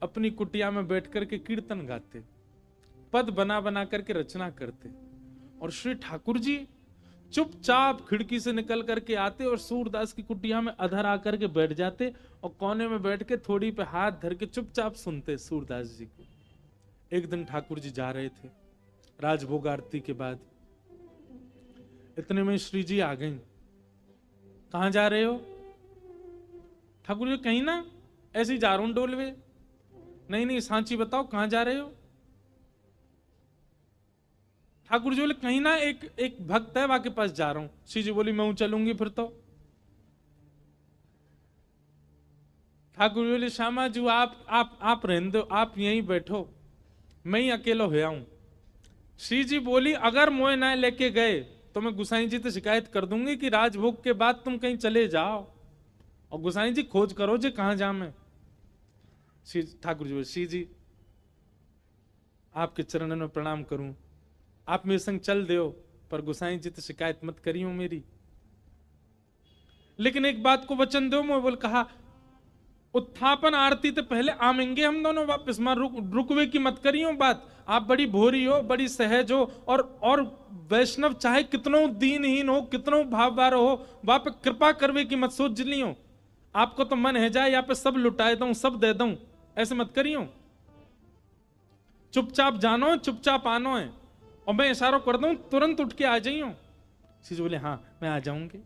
अपनी कुटिया में बैठ करके कीर्तन गाते, पद बना बना करके रचना करते। और श्री ठाकुर जी चुपचाप खिड़की से निकल करके आते और सूरदास की कुटिया में अधर आकर के बैठ जाते और कोने में बैठ के थोड़ी पे हाथ धर के चुपचाप सुनते सूरदास जी को। एक दिन ठाकुर जी जा रहे थे राजभोग आरती के बाद, इतने में श्री जी आ गई। कहां जा रहे हो? ठाकुर जी कहीं ना, ऐसे ही जा रहा हूं डोलवे। नहीं नहीं सांची बताओ कहां जा रहे हो? ठाकुर जी बोले कहीं ना, एक भक्त है वहां के पास जा रहा हूं। श्री जी बोली मैं चलूंगी फिर तो। ठाकुर जी बोले श्यामा जी आप रहने दो, आप यहीं बैठो, मैं ही अकेला हो आऊं। श्री जी बोली अगर मोए ना लेके गए तो मैं गुसाई जी से शिकायत कर दूंगी कि राजभोग के बाद तुम कहीं चले जाओ और गुसाई जी खोज करो जी कहां जा मैं। ठाकुर जी बोले श्री जी आपके चरणों में प्रणाम करूं, आप मेरे संग चल दो, पर गुसाई जी तो शिकायत मत करियो मेरी, लेकिन एक बात को वचन दो। मैं बोल कहा उत्थापन आरती तो पहले आमेंगे हम दोनों वापस, मां रुकवे की मत करियो बात। आप बड़ी भोरी हो, बड़ी सहज हो, और वैष्णव चाहे कितनों दीनहीन हो, कितनों भाववार हो, वहां पे कृपा करवे की मत सोच लियो। आपको तो मन है जाए यहाँ पे सब लुटाए दूं, सब दे दूं, ऐसे मत करियो। चुपचाप जानो, चुपचाप आनो है, और मैं इशारा कर दूं तुरंत उठ के आ जाइयो। श्री जी बोले हाँ मैं आ जाऊंगी।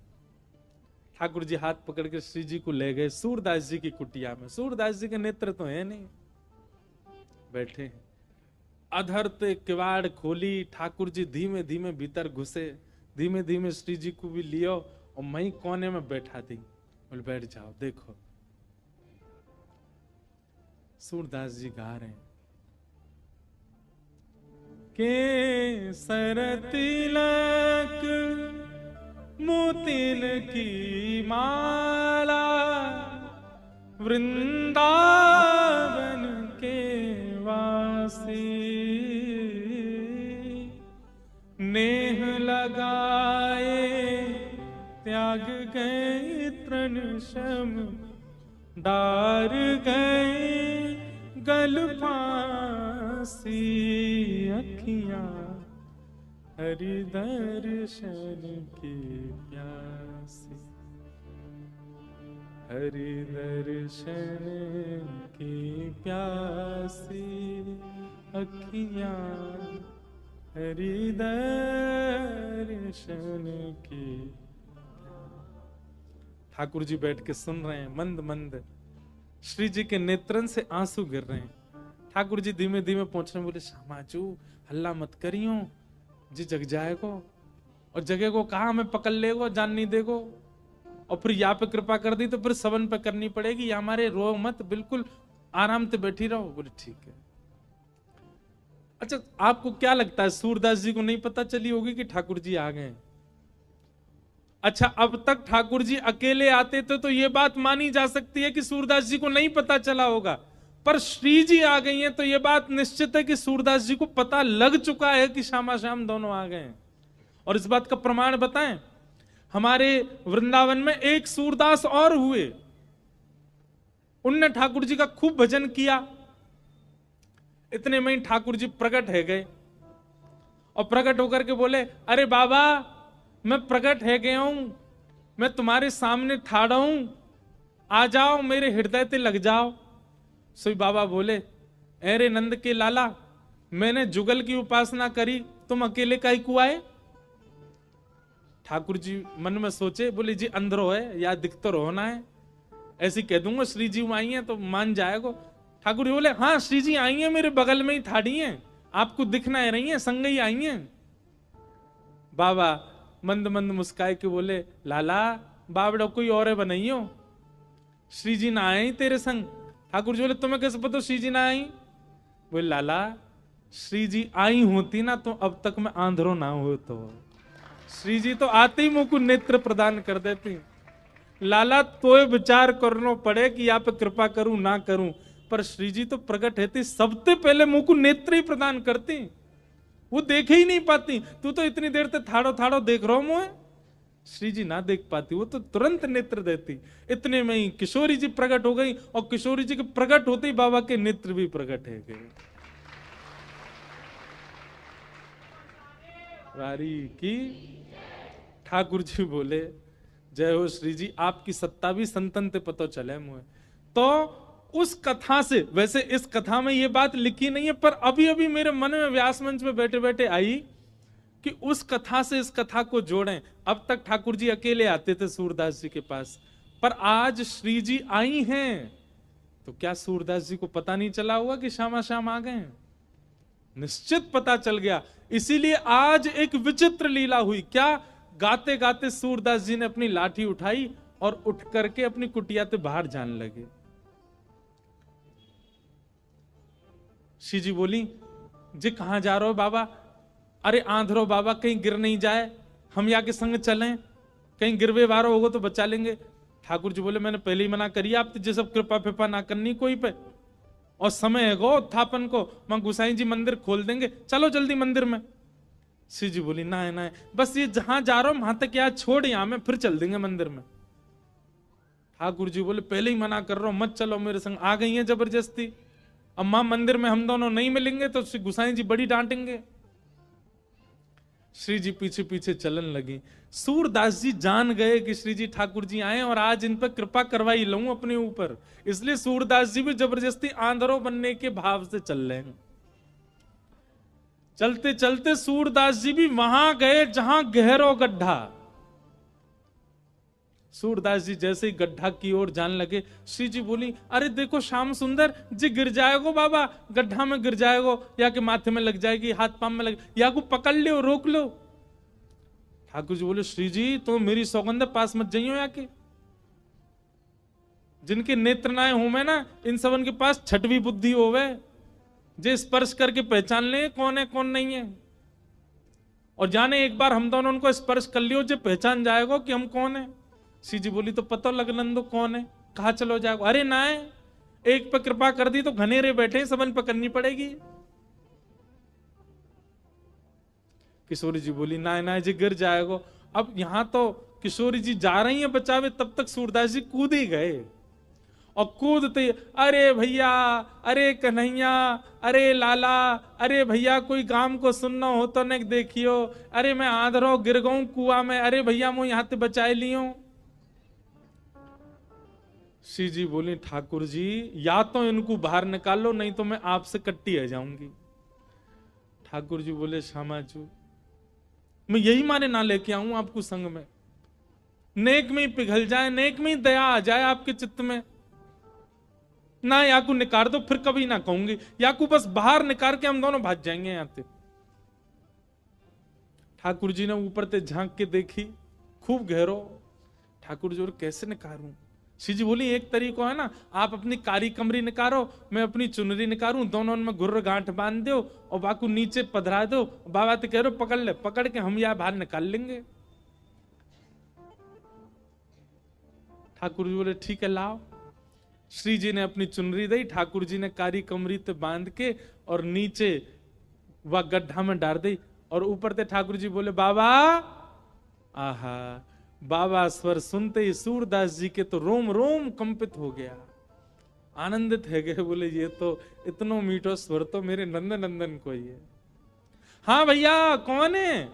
ठाकुर जी हाथ पकड़ के श्री जी को ले गए सूरदास जी की कुटिया में। सूरदास जी के नेत्र तो है नहीं, बैठे हैं। अधर ते किवाड़ खोली, ठाकुर जी धीमे धीमे भीतर घुसे, धीमे धीमे श्री जी को भी लियो और मैं कोने में बैठा दी। बोले बैठ जाओ। देखो सूरदास जी गा रहे हैं के सर तिलक मोतिल की माला, वृंदावन के वासी, नेह लगाए त्याग गए तृण शम, डार गए गल फांसी, अखियां हरि दर्शन की प्यासी, हरि दर्शन की प्यासी, अखियां हरि दर्शन की। ठाकुर जी बैठ के सुन रहे हैं, मंद मंद श्री जी के नेत्रन से आंसू गिर रहे हैं। ठाकुर जी धीमे धीमे पहुंच रहे, बोले श्यामाचू हल्ला मत करियो जी, जग जाएगो, और जगह को कहा हमें पकड़ लेगो, जान नहीं देगो, और फिर यहाँ पे कृपा कर दी तो फिर सवन पे करनी पड़ेगी, या हमारे रो मत, बिल्कुल आराम से बैठी रहो। बोले ठीक है। अच्छा आपको क्या लगता है सूरदास जी को नहीं पता चली होगी कि ठाकुर जी आ गए? अच्छा अब तक ठाकुर जी अकेले आते थे तो ये बात मानी जा सकती है कि सूरदास जी को नहीं पता चला होगा, पर श्री जी आ गई हैं तो ये बात निश्चित है कि सूरदास जी को पता लग चुका है कि श्यामा श्याम दोनों आ गए हैं। और इस बात का प्रमाण बताएं, हमारे वृंदावन में एक सूरदास और हुए, उनने ठाकुर जी का खूब भजन किया। इतने में ही ठाकुर जी प्रकट है गए और प्रकट होकर के बोले अरे बाबा मैं प्रकट है गया हूं, मैं तुम्हारे सामने ठाड़ा हूं, आ जाओ मेरे हृदय ते लग जाओ। सोई बाबा बोले अरे नंद के लाला, मैंने जुगल की उपासना करी, तुम अकेले काहे को आए? ठाकुर जी मन में सोचे, बोले जी अंदरो है या दिख तो रोना है, ऐसे कह दूंगा श्री जी आई हैं तो मान जाएगा। ठाकुर जी बोले हाँ श्री जी आई हैं, मेरे बगल में ही ठाड़ी हैं, आपको दिखना है रही हैं, संग ही आई हैं। बाबा मंद मंद मुस्काए के बोले लाला बाबड़ा कोई और बनाइयो, श्री जी ना आए तेरे संग। ठाकुर जी बोले तुम्हें कैसे पता श्री जी ना आई? बोले लाला श्री जी आई होती ना तो अब तक मैं आंधरो ना हो, तो श्री जी तो आते ही मुंह को नेत्र प्रदान कर देती। लाला तो विचार करना पड़े कि यहाँ पे कृपा करूं ना करूं, पर श्री जी तो प्रकट है सबसे पहले मुंह को नेत्र ही प्रदान करती, वो देखे ही नहीं पाती। तू तो इतनी देर तक थाड़ो थाड़ो देख रहा हूं मुझे, श्री जी ना देख पाती, वो तो तुरंत नेत्र देती। इतने में ही किशोरी जी प्रकट हो गई, और किशोरी जी के प्रकट होते ही बाबा के नेत्र भी प्रकट है गए। वारी की ठाकुर जी बोले, जय हो श्री जी, आपकी सत्ता भी संतन ते पतो चले मुझे। तो उस कथा से, वैसे इस कथा में ये बात लिखी नहीं है, पर अभी अभी मेरे मन में व्यास मंच में बैठे बैठे आई कि उस कथा से इस कथा को जोड़ें। अब तक ठाकुर जी अकेले आते थे सूरदास जी के पास, पर आज श्री जी आई हैं, तो क्या सूरदास जी को पता नहीं चला हुआ कि श्यामा श्याम आ गए? निश्चित पता चल गया। इसीलिए आज एक विचित्र लीला हुई। क्या? गाते गाते सूरदास जी ने अपनी लाठी उठाई और उठ करके अपनी कुटिया से बाहर जाने लगे। श्री जी बोली, जी कहां जा रहे हो बाबा? अरे आंधरो बाबा, कहीं गिर नहीं जाए, हम या के संग चलें, कहीं गिरवे वारो होगा तो बचा लेंगे। ठाकुर जी बोले, मैंने पहले ही मना करी आप तुझे सब कृपा फिपा ना करनी कोई पे, और समय है गो उत्थापन को, मां गुसाई जी मंदिर खोल देंगे, चलो जल्दी मंदिर में। श्री जी बोली, ना है ना है, बस ये जहां जा रहा हूं वहां तक यार छोड़, यहां में फिर चल देंगे मंदिर में। ठाकुर जी बोले, पहले ही मना कर रहा हूं, मत चलो मेरे संग। आ गई है जबरदस्ती, अब मां मंदिर में हम दोनों नहीं मिलेंगे तो श्री गुसाई जी बड़ी डांटेंगे। श्री जी पीछे पीछे चलन लगी। सूरदास जी जान गए कि श्री जी ठाकुर जी आए और आज इन पर कृपा करवाई लूं अपने ऊपर, इसलिए सूरदास जी भी जबरदस्ती आंधरो बनने के भाव से चल रहे हैं। चलते चलते सूरदास जी भी वहां गए जहां गहरो गड्ढा। सूरदास जी जैसे ही गड्ढा की ओर जाने लगे, श्री जी बोली, अरे देखो श्याम सुंदर जी गिर जाएगो बाबा, गड्ढा में गिर जाएगो, या के माथे में लग जाएगी, हाथ पांव में लग, या को पकड़ लो, रोक लो। ठाकुर जी बोले, श्री जी तो मेरी सौगंध पास मत जाइयो, या के जिनके नेत्र नाए हो में ना, इन सबन के पास छठवीं बुद्धि होवे, जे स्पर्श करके पहचान ले कौन है कौन नहीं है। और जाने एक बार हम दोनों उनको स्पर्श कर लियो, जो पहचान जाएगो कि हम कौन है। श्री जी बोली, तो पता लग नंदो कौन है, कहा चलो जाएगो। अरे ना है, एक पे कृपा कर दी तो घनेरे बैठे, सबन पे करनी पड़ेगी। किशोरी जी बोली, ना ना जी गिर जाएगो। अब यहां तो किशोरी जी जा रही हैं बचावे, तब तक सूरदास जी कूद ही गए, और कूदते, अरे भैया, अरे कन्हैया, अरे लाला, अरे भैया कोई काम को सुनना हो तो न देखियो, अरे मैं आंधरो गिर गऊं कुआ में, अरे भैया मैं यहां से बचाए लियो। श्री जी बोली, ठाकुर जी या तो इनको बाहर निकालो, नहीं तो मैं आपसे कट्टी आ जाऊंगी। ठाकुर जी बोले, श्यामा जी मैं यही माने ना लेके आऊं आपको संग में, नेक में ही पिघल जाए, नेक में ही दया आ जाए आपके चित्त में, ना याकू निकाल दो, फिर कभी ना कहूंगी, याकू बस बाहर निकाल के हम दोनों भाग जाएंगे यहां से। ठाकुर जी ने ऊपर से झांक के देखी, खूब गहरो। ठाकुर जी, कैसे निकालूं? श्री जी बोली, एक तरीका है ना, आप अपनी कारी कमरी निकालो, मैं अपनी चुनरी निकालूं, दोनों में गुर्र गांठ बांध दो और बाकू नीचे पधरा दो, बाबा तो कह रहे पकड़ ले, पकड़ के हम यहां बाहर निकाल लेंगे। ठाकुर जी बोले, ठीक है लाओ। श्री जी ने अपनी चुनरी दी, ठाकुर जी ने कारी कमरी ते बांध के और नीचे वह गड्ढा में डाल दी, और ऊपर से ठाकुर जी बोले, बाबा। आहा, बाबा स्वर सुनते ही सूरदास जी के तो रोम रोम कंपित हो गया, आनंदित है गए, बोले ये तो इतनो मीठो स्वर तो मेरे नंदन नंदन को ही है। हाँ भैया कौन है?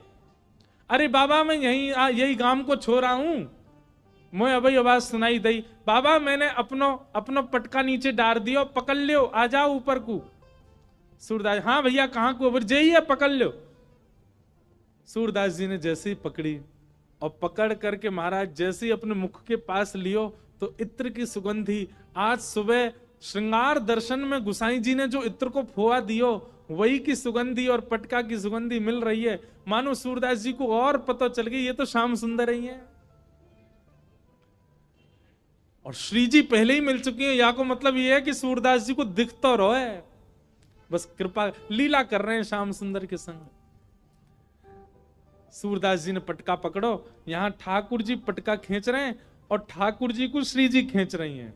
अरे बाबा मैं यही गांव को छोड़ा हूं, मैं अभी आवाज सुनाई दी, बाबा मैंने अपनो पटका नीचे डाल दियो, पकड़ लियो, आ जाओ ऊपर को। सूरदास, हाँ भैया कहां को? जय है, पकड़ लो। सूरदास जी ने जैसे ही पकड़ी और पकड़ करके महाराज जैसे ही अपने मुख के पास लियो, तो इत्र की सुगंधी, आज सुबह श्रृंगार दर्शन में गुसाई जी ने जो इत्र को फोआ दियो, वही की सुगंधी और पटका की सुगंधी मिल रही है। मानो सूरदास जी को और पता चल गई ये तो श्याम सुंदर ही है, और श्री जी पहले ही मिल चुकी है। या को मतलब ये है कि सूरदास जी को दिख तो रहो है, बस कृपा लीला कर रहे हैं श्याम सुंदर के संग। सूरदास जी ने पटका पकड़ो, यहां ठाकुर जी पटका खींच रहे हैं और ठाकुर जी को श्री जी खींच रही हैं,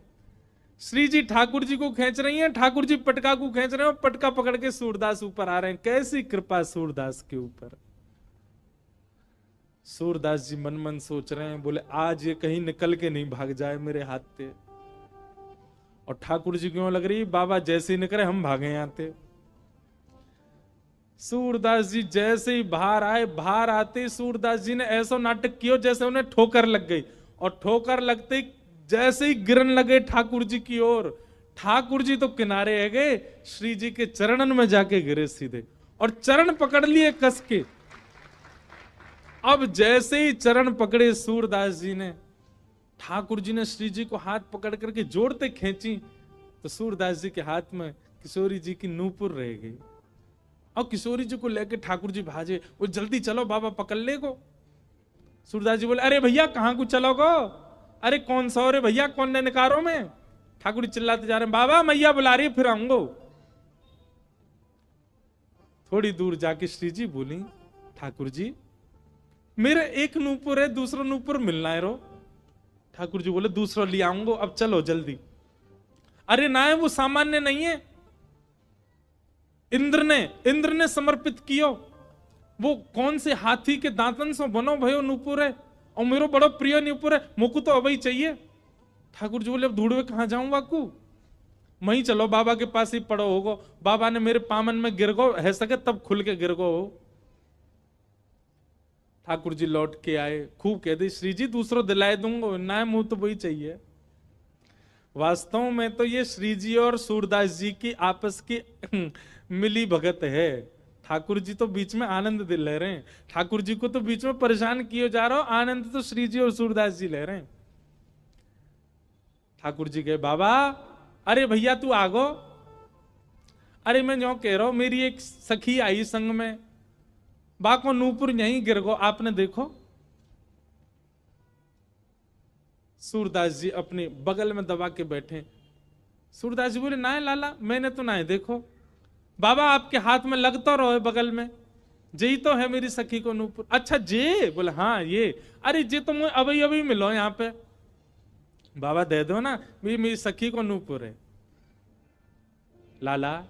श्री जी ठाकुर जी को खींच रही हैं, ठाकुर जी पटका को खींच रहे हैं, और पटका पकड़ के सूरदास ऊपर आ रहे हैं। कैसी कृपा सूरदास के ऊपर! सूरदास जी मन मन सोच रहे हैं, बोले आज ये कहीं निकल के नहीं भाग जाए मेरे हाथ से। और ठाकुर जी क्यों लग रही, बाबा जैसे ही निकले हम भागे यहाँ से। सूरदास जी जैसे ही बाहर आए, बाहर आते सूरदास जी ने ऐसा नाटक किया जैसे उन्हें ठोकर लग गई, और ठोकर लगते ही जैसे ही गिरन लगे ठाकुर जी की ओर, ठाकुर जी तो किनारे है गए, श्री जी के चरणन में जाके गिरे सीधे, और चरण पकड़ लिए कस के। अब जैसे ही चरण पकड़े सूरदास जी ने, ठाकुर जी ने श्री जी को हाथ पकड़ करके जोड़ते खींची, तो सूरदास जी के हाथ में किशोरी जी की नूपुर रह गई। और किशोरी जी को लेके ठाकुर जी भाजे, वो जल्दी चलो बाबा पकड़ ले को। सूरदास जी बोले अरे भैया कहां को चलो गो, अरे कौन सा रे भैया, कौन ने निकारो में। ठाकुर जी चिल्लाते जा रहे हैं, बाबा मैया बुला रही फिर आऊंगो। थोड़ी दूर जाके श्री जी बोली, ठाकुर जी मेरे एक नूपुर है, दूसरा नूपुर मिलना है रो। ठाकुर जी बोले दूसरा ले आऊंगो, अब चलो जल्दी। अरे ना है वो सामान्य नहीं है, इंद्र ने समर्पित कियो, वो कौन से हाथी के दांतन से बनो भयो नूपुर है, और मेरो बड़ो प्रिय नूपुर है, मुझको तो अभी चाहिए। ठाकुर जी बोले अब ढूंढवे कहां जाऊं बाकू, वहीं चलो बाबा के पास ही पड़ो होगो, बाबा ने मेरे पामन में गिर गो है सके तब खुल के गिर गो हो। ठाकुर जी लौट के आए, खूब कह दी श्री जी दूसरों दिलाए दूंगो, ना मुंह तो वही चाहिए। वास्तव में तो ये श्री जी और सूरदास जी की आपस की मिली भगत है। ठाकुर जी तो बीच में आनंद ले रहे हैं, ठाकुर जी को तो बीच में परेशान किए जा रहा हो, आनंद तो श्री जी और सूरदास जी ले रहे हैं। ठाकुर जी कहे बाबा अरे भैया तू आगो, अरे मैं जो कह रहा हूं मेरी एक सखी आई संग में, बाको नूपुर यहीं गिर गो, आपने देखो। सूरदास जी अपने बगल में दबा के बैठे। सूरदास जी बोले ना लाला मैंने तो ना है, देखो बाबा आपके हाथ में लगता रहो बगल में, जी तो है मेरी सखी को नूपुर। अच्छा जे, बोले हाँ ये, अरे जे तो मुझे अभी अभी मिलो यहाँ पे, बाबा दे दो ना, मेरी सखी को नूपुर है। लाला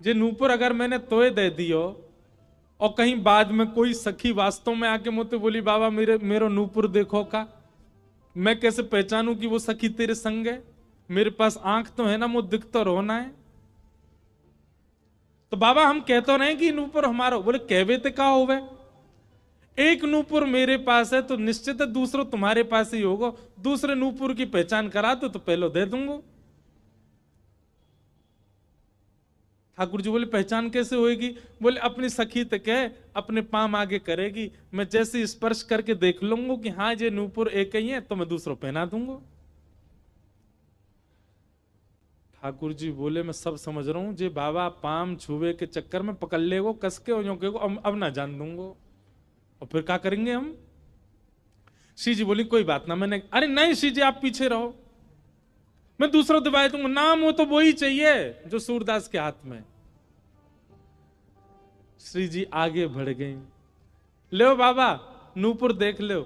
जे नूपुर अगर मैंने तोय दे दियो, और कहीं बाद में कोई सखी वास्तव में आके मुझे बोली बाबा मेरो नूपुर देखो का, मैं कैसे पहचानूं कि वो सखी तेरे संग है, मेरे पास आंख तो है ना, मुझे दिख तो रोना है। तो बाबा हम कहते रहे कि नूपुर हमारा, बोले कहवे ते का होवे, एक नूपुर मेरे पास है तो निश्चित है दूसरा तुम्हारे पास ही होगा, दूसरे नूपुर की पहचान करा तो पहले दे दूंगा। ठाकुर जी बोले पहचान कैसे होएगी, बोले अपनी सखी तक है, अपने पाम आगे करेगी, मैं जैसे स्पर्श करके देख लूंगा कि हाँ ये नूपुर एक ही है तो मैं दूसरों पहना दूंगा। ठाकुर जी बोले मैं सब समझ रहा हूं, जे बाबा पाम छुए के चक्कर में पकड़ ले वो कस के अब ना जान दूंगा, और फिर क्या करेंगे हम। श्री जी बोली कोई बात ना, मैंने अरे नहीं श्री जी आप पीछे रहो, मैं दूसरा दिवाई दूंगा, नाम हो तो वो ही चाहिए जो सूरदास के हाथ में। श्री जी आगे बढ़ गए, लो बाबा नूपुर देख लो।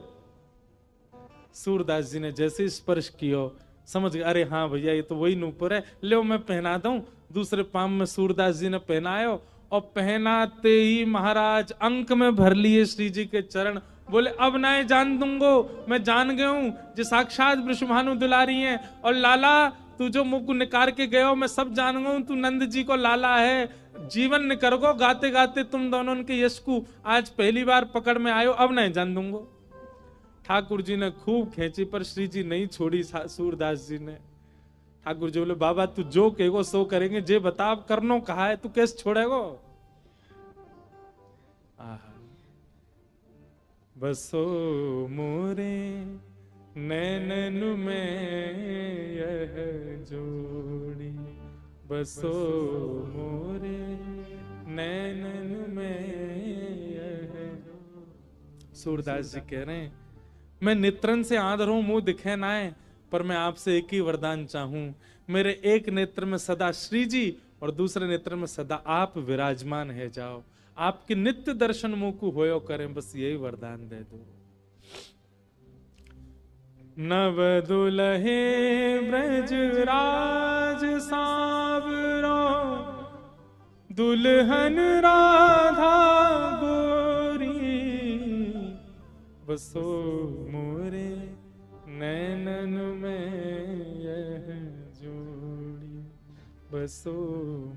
सूरदास जी ने जैसे स्पर्श किया समझ गए, अरे हाँ भैया ये तो वही नूपुर है, लो मैं पहना दूं। दूसरे पाम में सूरदास जी ने पहनायो, और पहनाते ही महाराज अंक में भर लिए श्री जी के चरण। बोले अब ना जान दूंगो, मैं जान गया हूं जो साक्षात वृषभानु दुलारी हैं, और लाला तू जो मुख को निकार के गयो मैं सब जान गया हूं, तू नंद जी को लाला है, जीवन निकर गो गाते गाते तुम दोनों के यश को आज पहली बार पकड़ में आयो, अब नहीं जान दूंगो। ठाकुर जी ने खूब खींची पर श्री जी नहीं छोड़ी सूरदास जी ने। ठाकुर जी बोले बाबा तू जो कहेगो सो करेंगे, जे बता करनो कहा है तू कैसे छोड़ेगो। बसो मोरे नैनन में यह जोड़ी, बसो मोरे नैनन में यह। सूरदास जी कह रहे हैं मैं नेत्रन से आंध हूं, मुंह दिखे ना है, पर मैं आपसे एक ही वरदान चाहूं, मेरे एक नेत्र में सदा श्री जी और दूसरे नेत्र में सदा आप विराजमान है जाओ, आपके नित्य दर्शन मुंह को होयो करें, बस यही वरदान दे दो। नव दुलहे ब्रज राज सावरो, दुल्हन राधा गोरी, बसो मोरे नैनन में यह जोड़ी, बसो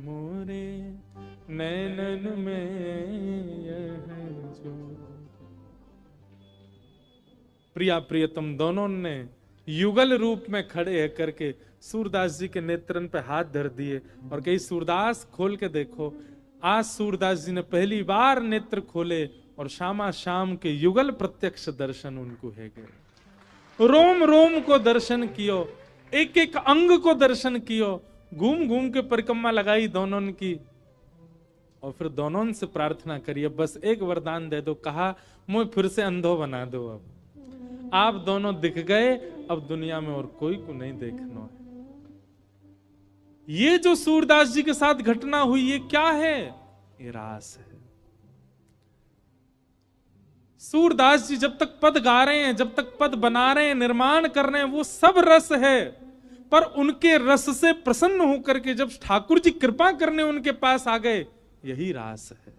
मोरे नैनन में यह जोड़ी। प्रिया प्रियतम दोनों ने युगल रूप में खड़े है करके सूरदास जी के नेत्रन पे हाथ धर दिए और कही सूरदास खोल के देखो। आज सूरदास जी ने पहली बार नेत्र खोले और श्यामा श्याम के युगल प्रत्यक्ष दर्शन उनको है गए। रोम रोम को दर्शन कियो, एक एक अंग को दर्शन कियो, घूम घूम के परिक्रमा लगाई दोनों की और फिर दोनों से प्रार्थना करिए बस एक वरदान दे दो। कहा मुझे फिर से अंधो बना दो, अब आप दोनों दिख गए, अब दुनिया में और कोई को नहीं देखना है। ये जो सूरदास जी के साथ घटना हुई ये क्या है? ये रास है। सूरदास जी जब तक पद गा रहे हैं, जब तक पद बना रहे हैं, निर्माण कर रहे हैं, वो सब रस है। पर उनके रस से प्रसन्न होकर के जब ठाकुर जी कृपा करने उनके पास आ गए, यही रास है।